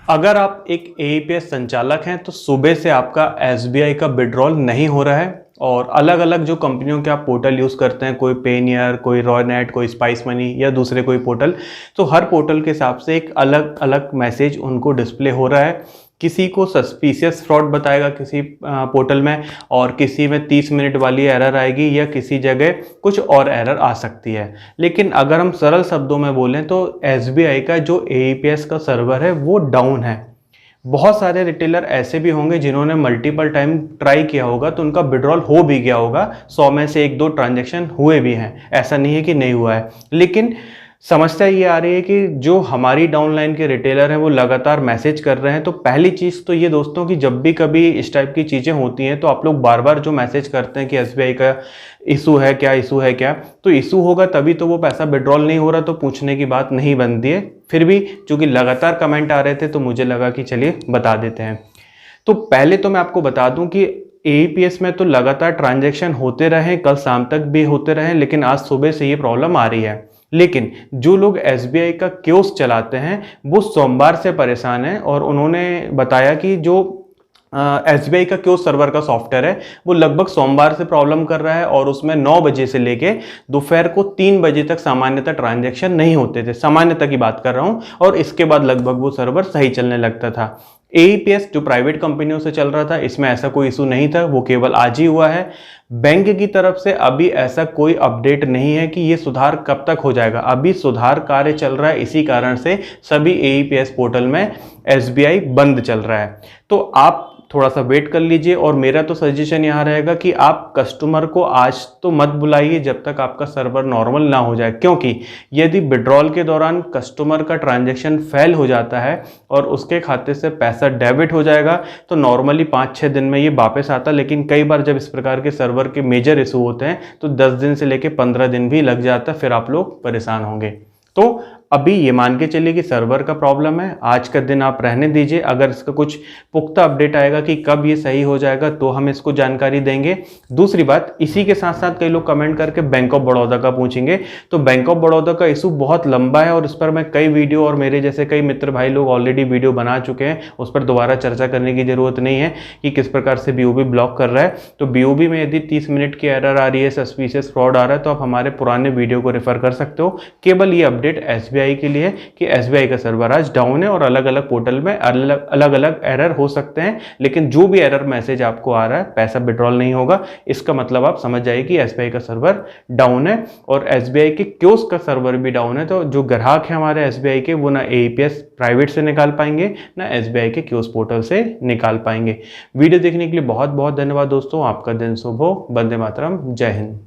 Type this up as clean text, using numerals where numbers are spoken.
अगर आप एक एईपीएस संचालक हैं तो सुबह से आपका एसबीआई का विड्रॉल नहीं हो रहा है और अलग अलग जो कंपनियों के आप पोर्टल यूज़ करते हैं, कोई पेनियर, कोई रॉयनेट, कोई स्पाइस मनी या दूसरे कोई पोर्टल, तो हर पोर्टल के हिसाब से एक अलग अलग मैसेज उनको डिस्प्ले हो रहा है। किसी को सस्पिशियस फ्रॉड बताएगा किसी पोर्टल में, और किसी में 30 मिनट वाली एरर आएगी या किसी जगह कुछ और एरर आ सकती है। लेकिन अगर हम सरल शब्दों में बोलें तो एसबीआई का जो एईपीएस का सर्वर है वो डाउन है। बहुत सारे रिटेलर ऐसे भी होंगे जिन्होंने मल्टीपल टाइम ट्राई किया होगा तो उनका विड्रॉल हो भी गया होगा, 100 में से 1-2 ट्रांजैक्शन हुए भी हैं, ऐसा नहीं है कि नहीं हुआ है। लेकिन समस्या ये आ रही है कि जो हमारी डाउनलाइन के रिटेलर हैं वो लगातार मैसेज कर रहे हैं। तो पहली चीज़ तो ये दोस्तों कि जब भी कभी इस टाइप की चीज़ें होती हैं तो आप लोग बार बार जो मैसेज करते हैं कि एसबीआई का इशू है क्या, इशू है क्या, तो इशू होगा तभी तो वो पैसा विड्रॉल नहीं हो रहा, तो पूछने की बात नहीं बनती है। फिर भी चूंकि लगातार कमेंट आ रहे थे तो मुझे लगा कि चलिए बता देते हैं। तो पहले तो मैं आपको बता दूं कि एईपीएस में तो लगातार ट्रांजैक्शन होते रहे, कल शाम तक भी होते रहे, लेकिन आज सुबह से ये प्रॉब्लम आ रही है। लेकिन जो लोग एसबीआई का कियोस्क चलाते हैं वो सोमवार से परेशान हैं और उन्होंने बताया कि जो एसबीआई का कियोस्क सर्वर का सॉफ्टवेयर है वो लगभग सोमवार से प्रॉब्लम कर रहा है और उसमें 9 बजे से लेके दोपहर को 3 बजे तक सामान्यतः ट्रांजैक्शन नहीं होते थे, सामान्यतः की बात कर रहा हूं, और इसके बाद लगभग वो सर्वर सही चलने लगता था। एईपीएस जो प्राइवेट कंपनियों से चल रहा था इसमें ऐसा कोई इशू नहीं था, वो केवल आज ही हुआ है। बैंक की तरफ से अभी ऐसा कोई अपडेट नहीं है कि ये सुधार कब तक हो जाएगा। अभी सुधार कार्य चल रहा है, इसी कारण से सभी एईपीएस पोर्टल में एसबीआई बंद चल रहा है। तो आप थोड़ा सा वेट कर लीजिए और मेरा तो सजेशन यहाँ रहेगा कि आप कस्टमर को आज तो मत बुलाइए जब तक आपका सर्वर नॉर्मल ना हो जाए, क्योंकि यदि विड्रॉल के दौरान कस्टमर का ट्रांजैक्शन फेल हो जाता है और उसके खाते से पैसा डेबिट हो जाएगा तो नॉर्मली 5-6 दिन में ये वापस आता, लेकिन कई बार जब इस प्रकार के सर्वर के मेजर इशू होते हैं तो 10 दिन से लेकर 15 दिन भी लग जाता है, फिर आप लोग परेशान होंगे। तो अभी ये मान के चलिए कि सर्वर का प्रॉब्लम है, आज का दिन आप रहने दीजिए। अगर इसका कुछ पुख्ता अपडेट आएगा कि कब ये सही हो जाएगा तो हम इसको जानकारी देंगे। दूसरी बात, इसी के साथ साथ कई लोग कमेंट करके बैंक ऑफ बड़ौदा का पूछेंगे, तो बैंक ऑफ बड़ौदा का इशू बहुत लंबा है और इस पर मैं कई वीडियो और मेरे जैसे कई मित्र भाई लोग ऑलरेडी वीडियो बना चुके हैं, उस पर दोबारा चर्चा करने की जरूरत नहीं है कि किस प्रकार से बीओबी ब्लॉक कर रहा है। तो बीओबी में यदि 30 मिनट की एरर आ रही है, सस्पिशियस फ्रॉड आ रहा है, तो आप हमारे पुराने वीडियो को रेफर कर सकते हो। केवल ये अपडेट एसबीआई के लिए कि एसबीआई का सर्वर आज डाउन है और अलग अलग पोर्टल में अलग अलग एरर हो सकते हैं, लेकिन जो भी एरर मैसेज आपको आ रहा है पैसा विड्रॉल नहीं होगा, इसका मतलब आप समझ जाइए कि एसबीआई का सर्वर डाउन है और एसबीआई के कियोस्क का सर्वर भी डाउन है। तो जो ग्राहक है हमारे एसबीआई के वो ना एईपीएस प्राइवेट से निकाल पाएंगे ना एसबीआई के कियोस्क पोर्टल से निकाल पाएंगे। वीडियो देखने के लिए बहुत बहुत धन्यवाद दोस्तों, आपका दिन शुभ हो। वंदे मातरम, जय हिंद।